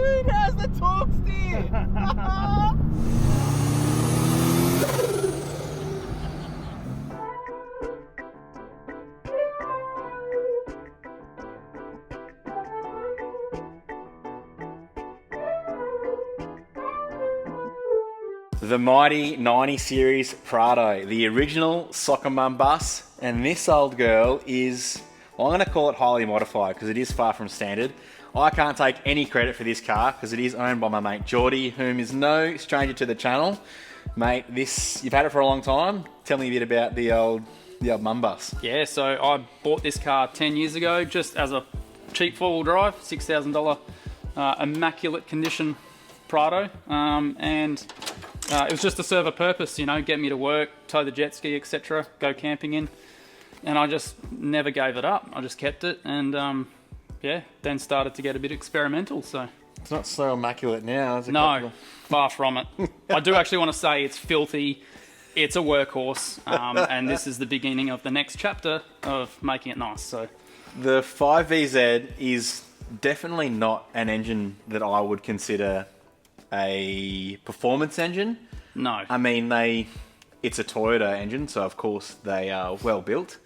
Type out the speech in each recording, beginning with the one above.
Dude, how's the torque steer? The mighty 90 series Prado, the original soccer mum bus, and this old girl is, well, I'm going to call it highly modified because it is far from standard. I can't take any credit for this car because it is owned by my mate Jordy, whom is no stranger to the channel. Mate, you've had it for a long time. Tell me a bit about the old mum bus. Yeah, so I bought this car 10 years ago just as a cheap four-wheel drive, $6,000, immaculate condition Prado, and it was just to serve a purpose, you know, get me to work, tow the jet ski, etc., go camping in, and I just never gave it up. I just kept it, and yeah, then started to get a bit experimental. So it's not so immaculate now, is it? No, far from it. I do actually want to say it's filthy. It's a workhorse, and this is the beginning of the next chapter of making it nice. So the 5VZ is definitely not an engine that I would consider a performance engine. No. I mean, it's a Toyota engine, so of course they are well built.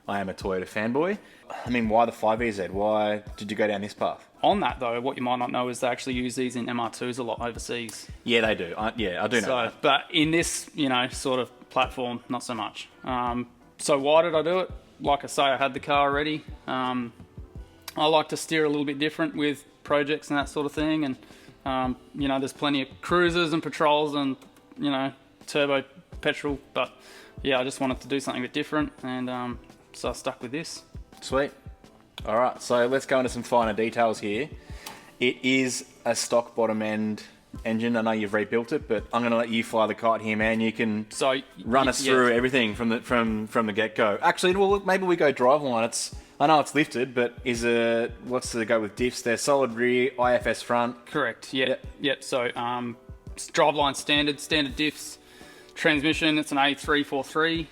I am a Toyota fanboy. I mean, why the 5VZ? Why did you go down this path? On that though, what you might not know is they actually use these in MR2s a lot overseas. Yeah, they do. Yeah, I do know that. But in this, you know, sort of platform, not so much. So why did I do it? Like I say, I had the car already. I like to steer a little bit different with projects and that sort of thing, and you know, there's plenty of cruisers and patrols and, you know, turbo petrol, but yeah, I just wanted to do something a bit different, and so I stuck with this. Sweet. All right, so let's go into some finer details here. It is a stock bottom end engine. I know you've rebuilt it, but I'm going to let you fly the kite here, man. You can run us through everything from the get-go. Actually, well, maybe we go driveline. I know it's lifted, but what's the go with diffs? They're solid rear, IFS front. Correct. Yep. So driveline standard diffs. Transmission, it's an A343.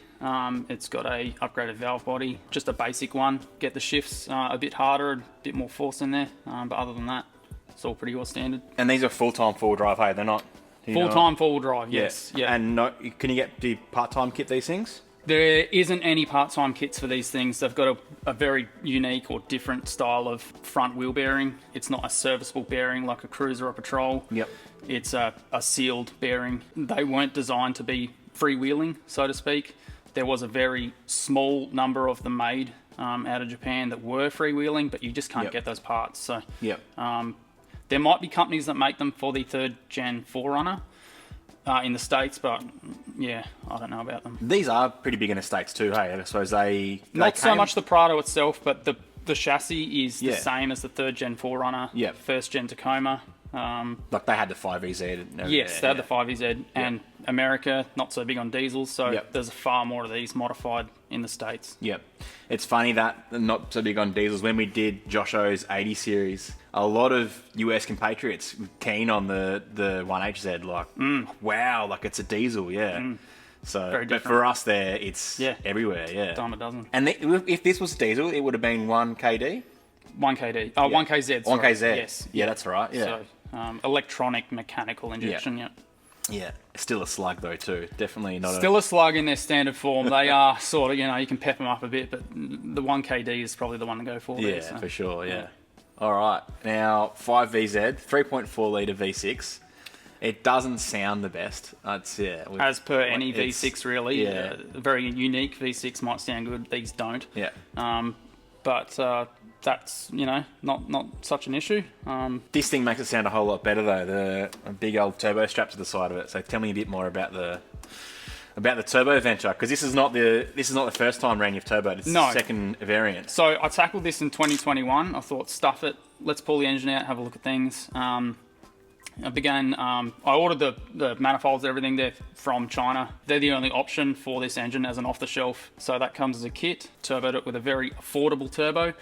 It's got a upgraded valve body, just a basic one. Get the shifts a bit harder, a bit more force in there, but other than that, it's all pretty well standard. And these are full-time four-wheel drive, hey? They're not... Full-time four-wheel drive, yes. Yeah. And can you get the part-time kit these things? There isn't any part-time kits for these things. They've got a very unique or different style of front wheel bearing. It's not a serviceable bearing like a cruiser or patrol. Yep. It's a sealed bearing. They weren't designed to be freewheeling, so to speak. There was a very small number of them made out of Japan that were freewheeling, but you just can't get those parts. So there might be companies that make them for the 3rd Gen 4Runner in the States, but yeah, I don't know about them. These are pretty big in the States too, hey? I suppose they not so much the Prado itself, but the chassis is the same as the 3rd Gen 4Runner, 1st Gen Tacoma. Like they had the 5EZ. Yes, they had the 5EZ, and America, not so big on diesels, so there's far more of these modified in the States. Yep. It's funny that not so big on diesels. When we did Josho's 80 series, a lot of US compatriots were keen on the 1HZ, like, wow, like it's a diesel, So, but for us there, it's everywhere, Dime a dozen. And if this was diesel, it would have been 1KD? 1KD. Oh, 1KZ. Sorry. 1KZ. Yes. Yeah, that's right. Yeah. So, electronic mechanical injection. Yeah. Still a slug though too. Definitely not. Still a slug in their standard form. They are sort of, you know, you can pep them up a bit, but the 1KD is probably the one to go for. Yeah, for sure. Yeah. All right. Now 5VZ, 3.4 litre V6. It doesn't sound the best. As per any V6 really. A very unique V6 might sound good. These don't. Yeah. But that's, you know, not such an issue. This thing makes it sound a whole lot better though. The big old turbo strap to the side of it. So tell me a bit more about the turbo venture, because this is not the first time around you've turboed. It's the second variant. So I tackled this in 2021. I thought, stuff it. Let's pull the engine out, have a look at things. I ordered the manifolds, everything there from China. They're the only option for this engine as an off-the-shelf. So that comes as a kit. Turboed it with a very affordable turbo.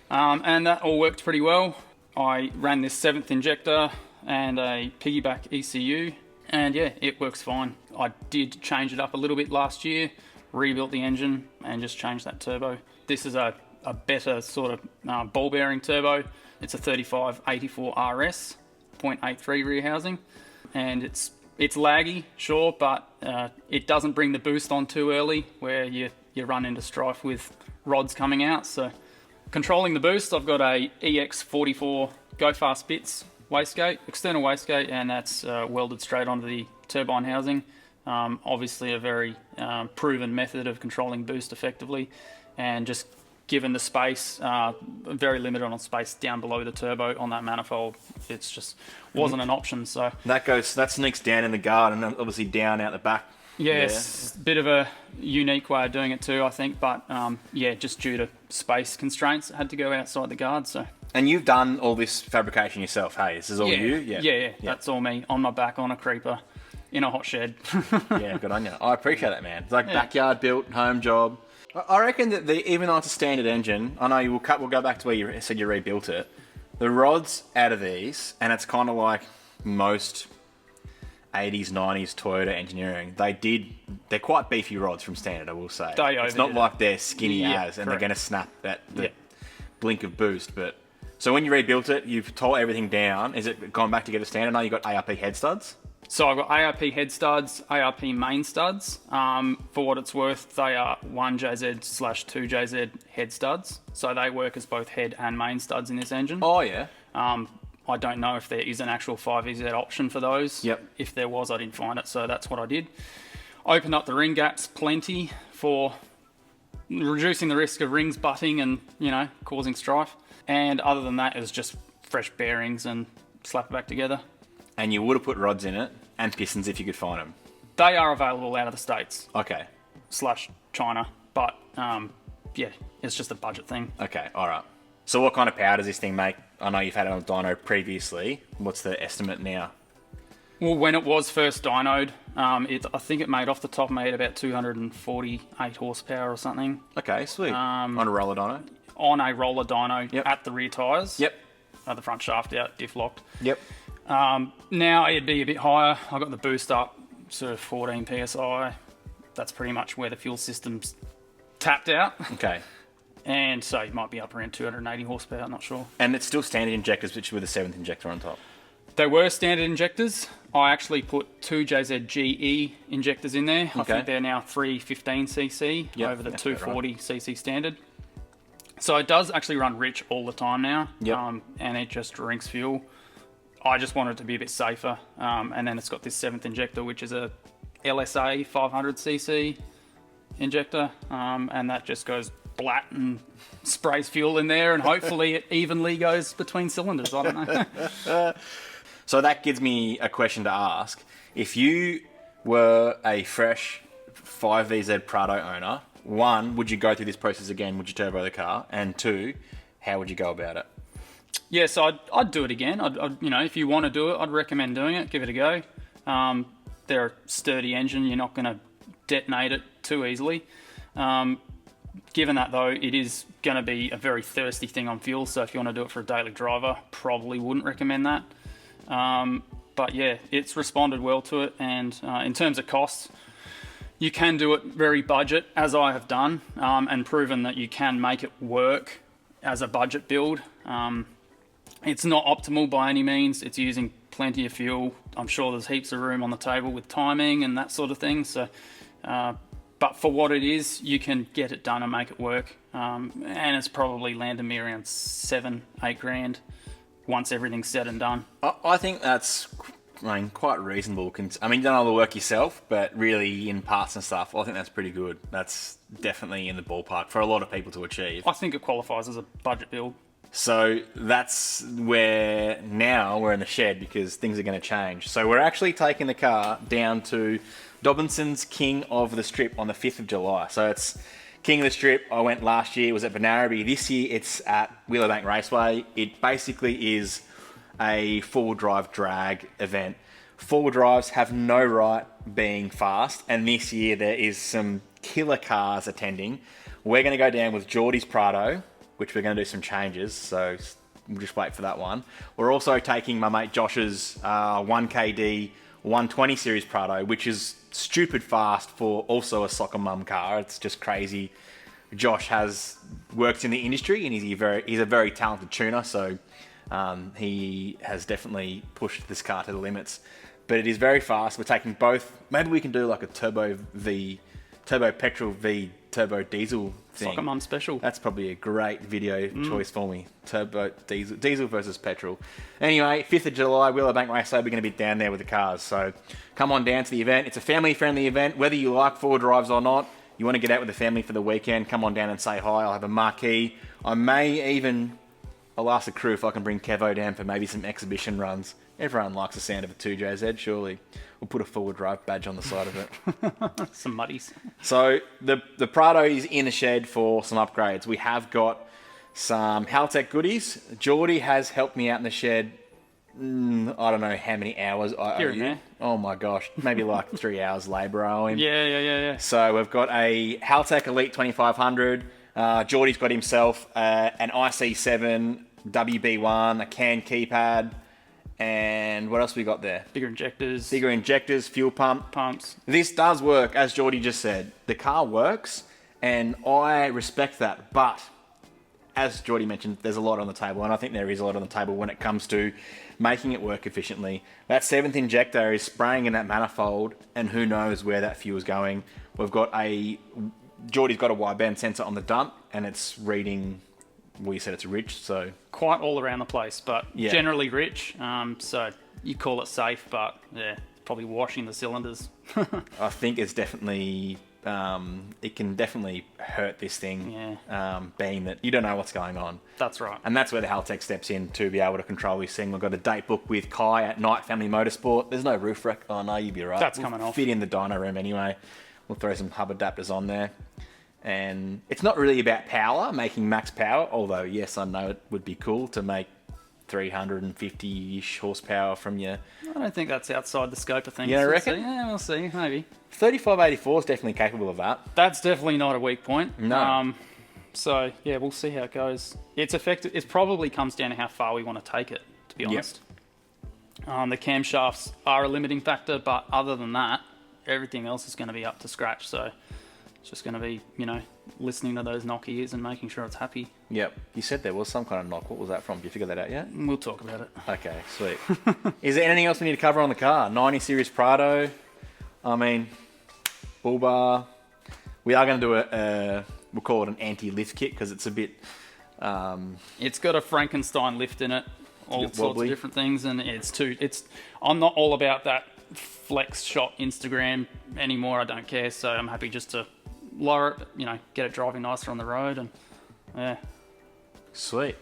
And that all worked pretty well. I ran this 7th injector and a piggyback ECU. And yeah, it works fine. I did change it up a little bit last year, rebuilt the engine and just changed that turbo. This is a better sort of ball bearing turbo. It's a 3584 RS. 0.83 rear housing, and it's laggy, sure, but it doesn't bring the boost on too early where you run into strife with rods coming out. So controlling the boost, I've got a EX44 Go Fast Bits wastegate, external wastegate, and that's welded straight onto the turbine housing. Obviously a very proven method of controlling boost effectively, and just given the space, very limited on space down below the turbo on that manifold, it's just wasn't an option. So that sneaks down in the guard and obviously down out the back. Yes, a bit of a unique way of doing it too, I think, but yeah, just due to space constraints, it had to go outside the guard. So. And you've done all this fabrication yourself, hey? This is all you? Yeah, that's all me, on my back, on a creeper, in a hot shed. Yeah, good on you. I appreciate that, man. It's like backyard built, home job. I reckon that even though it's a standard engine, I know we'll go back to where you said you rebuilt it. The rods out of these, and it's kind of like most 80s, 90s Toyota engineering, they're quite beefy rods from standard, I will say. It's not like they're skinny as, and they're going to snap at the blink of boost. But so when you rebuilt it, you've tore everything down. Is it gone back to get a standard? Now you've got ARP head studs? So I've got ARP head studs, ARP main studs. For what it's worth, they are 1JZ/2JZ head studs. So they work as both head and main studs in this engine. Oh, yeah. I don't know if there is an actual 5EZ option for those. Yep. If there was, I didn't find it, so that's what I did. Opened up the ring gaps plenty for reducing the risk of rings butting and, causing strife. And other than that, it was just fresh bearings and slap it back together. And you would have put rods in it and pistons if you could find them. They are available out of the States. Okay. / China. But, yeah, it's just a budget thing. Okay, all right. So what kind of power does this thing make? I know you've had it on dyno previously. What's the estimate now? Well, when it was first dynoed, I think it made, off the top, made about 248 horsepower or something. Okay, sweet. On a roller dyno? On a roller dyno at the rear tyres. Yep. The front shaft out, diff locked. Yep. Now it'd be a bit higher. I got the boost up, sort of 14 psi. That's pretty much where the fuel system's tapped out. Okay. And so it might be up around 280 horsepower, I'm not sure. And it's still standard injectors, which with a 7th injector on top? They were standard injectors. I actually put 2JZGE injectors in there. Okay. I think they're now 315cc over the 240cc standard. So it does actually run rich all the time now, and it just drinks fuel. I just wanted it to be a bit safer, and then it's got this 7th injector, which is a LSA 500cc injector, and that just goes blat and sprays fuel in there, and hopefully it evenly goes between cylinders. I don't know. So that gives me a question to ask. If you were a fresh 5VZ Prado owner, 1, would you go through this process again? Would you turbo the car? And 2, how would you go about it? Yeah, so I'd do it again. If you want to do it, I'd recommend doing it. Give it a go. They're a sturdy engine. You're not going to detonate it too easily. Given that, though, it is going to be a very thirsty thing on fuel, so if you want to do it for a daily driver, probably wouldn't recommend that. But yeah, it's responded well to it, and in terms of costs, you can do it very budget, as I have done, and proven that you can make it work as a budget build. It's not optimal by any means. It's using plenty of fuel. I'm sure there's heaps of room on the table with timing and that sort of thing. So, but for what it is, you can get it done and make it work. And it's probably landed me around 7-8 grand once everything's said and done. I think that's quite reasonable. You've done all the work yourself, but really in parts and stuff, I think that's pretty good. That's definitely in the ballpark for a lot of people to achieve. I think it qualifies as a budget build. So that's where now we're in the shed, because things are going to change. So we're actually taking the car down to Dobinson's King of the Strip on the 5th of July. So it's King of the Strip. I went last year, it was at Benaraby. This year it's at Wheelerbank Raceway. It basically is a four-wheel drive drag event. Four-wheel drives have no right being fast, and this year there is some killer cars attending. We're going to go down with Jordy's Prado, which we're going to do some changes, so we'll just wait for that one. We're also taking my mate Josh's 1KD 120 series Prado, which is stupid fast for also a soccer mum car. It's just crazy. Josh has worked in the industry, and he's a very talented tuner, so He has definitely pushed this car to the limits, but it is very fast. We're taking both. Maybe we can do like a turbo petrol v turbo diesel thing. Soccer Mum special. That's probably a great video choice for me. Turbo diesel versus petrol. Anyway, 5th of July, Willowbank Race Day. We're going to be down there with the cars. So come on down to the event. It's a family-friendly event. Whether you like four drives or not, you want to get out with the family for the weekend, come on down and say hi. I'll have a marquee. I'll ask the crew if I can bring Kevo down for maybe some exhibition runs. Everyone likes the sound of a 2JZ, surely. We'll put a forward drive badge on the side of it. Some muddies. So the Prado is in the shed for some upgrades. We have got some Haltech goodies. Jordy has helped me out in the shed. I don't know how many hours I owe you. Oh my gosh, maybe like 3 hours labour I owe him. Yeah. So we've got a Haltech Elite 2500. Jordy's got himself an IC7 WB1, a CAN keypad, and what else we got there? Bigger injectors, fuel pumps. This does work, as Jordy just said. The car works, and I respect that. But as Jordy mentioned, there's a lot on the table, and I think there is a lot on the table when it comes to making it work efficiently. That 7th injector is spraying in that manifold, and who knows where that fuel's going. Jordy's got a wide band sensor on the dump, and it's reading. Well, you said it's rich, so quite all around the place, but yeah. Generally rich. So you call it safe, but yeah, probably washing the cylinders. I think it's definitely. It can definitely hurt this thing, being that you don't know what's going on. That's right. And that's where the Haltech steps in to be able to control this thing. We've got a date book with Kai at Night Family Motorsport. There's no roof rack. Oh, no, you'd be right. That's coming off. Fit in the dyno room anyway. We'll throw some hub adapters on there. And it's not really about power, making max power, although, yes, I know it would be cool to make 350-ish horsepower from your... I don't think that's outside the scope of things. You don't reckon? Yeah, we'll see, maybe. 3584 is definitely capable of that. That's definitely not a weak point. No. So, yeah, we'll see how it goes. It's effective. It probably comes down to how far we want to take it, to be honest. Yep. The camshafts are a limiting factor, but other than that, everything else is going to be up to scratch, so... It's just going to be, listening to those knock ears and making sure it's happy. Yep. You said there was some kind of knock. What was that from? Did you figure that out yet? We'll talk about it. Okay, sweet. Is there anything else we need to cover on the car? 90 Series Prado. Bull bar. We are going to do we'll call it an anti-lift kit because it's a bit... It's got a Frankenstein lift in it. All sorts of different things. And I'm not all about that flex shot Instagram anymore. I don't care. So I'm happy just to... lower it, get it driving nicer on the road, and yeah. Sweet.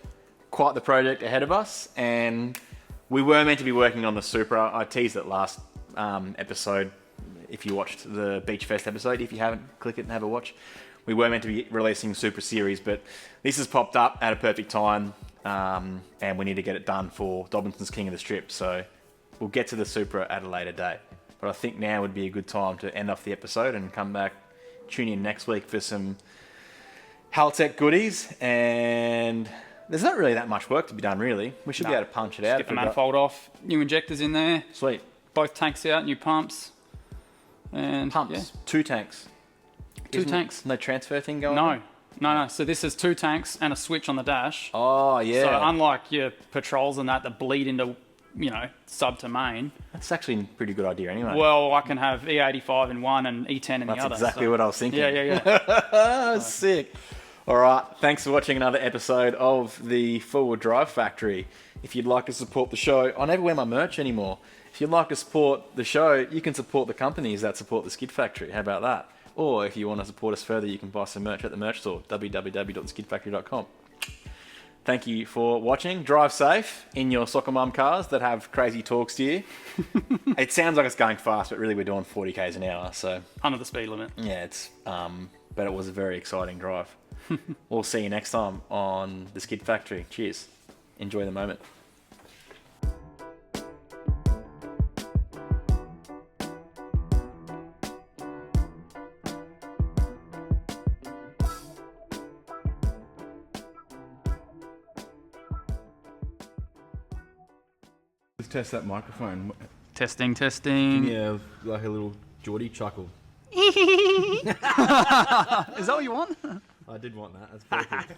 Quite the project ahead of us, and we were meant to be working on the Supra. I teased it last episode. If you watched the Beach Fest episode, if you haven't, click it and have a watch. We were meant to be releasing Supra Series, but this has popped up at a perfect time, and we need to get it done for Dobinson's King of the Strip, so we'll get to the Supra at a later date. But I think now would be a good time to end off the episode and come back. Tune in next week for some Haltech goodies, and there's not really that much work to be done, really. We should be able to punch it out. Get the manifold off, new injectors in there. Sweet. Both tanks out, new pumps. And pumps? Yeah. 2 tanks? Two tanks. No transfer thing going on? No. So this is 2 tanks and a switch on the dash. Oh, yeah. So unlike your patrols and that bleed into... sub to main. That's actually a pretty good idea anyway. Well, I can have E85 in one and E10 in the other. That's exactly what I was thinking. Yeah. Sick. All right. Thanks for watching another episode of the Forward Drive Factory. If you'd like to support the show, I never wear my merch anymore. If you'd like to support the show, you can support the companies that support the Skid Factory. How about that? Or if you want to support us further, you can buy some merch at the merch store, www.skidfactory.com. Thank you for watching. Drive safe in your soccer mum cars that have crazy torque steer. It sounds like it's going fast, but really we're doing 40 k's an hour. So under the speed limit. Yeah, but it was a very exciting drive. We'll see you next time on the Skid Factory. Cheers. Enjoy the moment. Let's test that microphone. Testing. Yeah, like a little Jordy chuckle. Is that what you want? I did want that. That's perfect.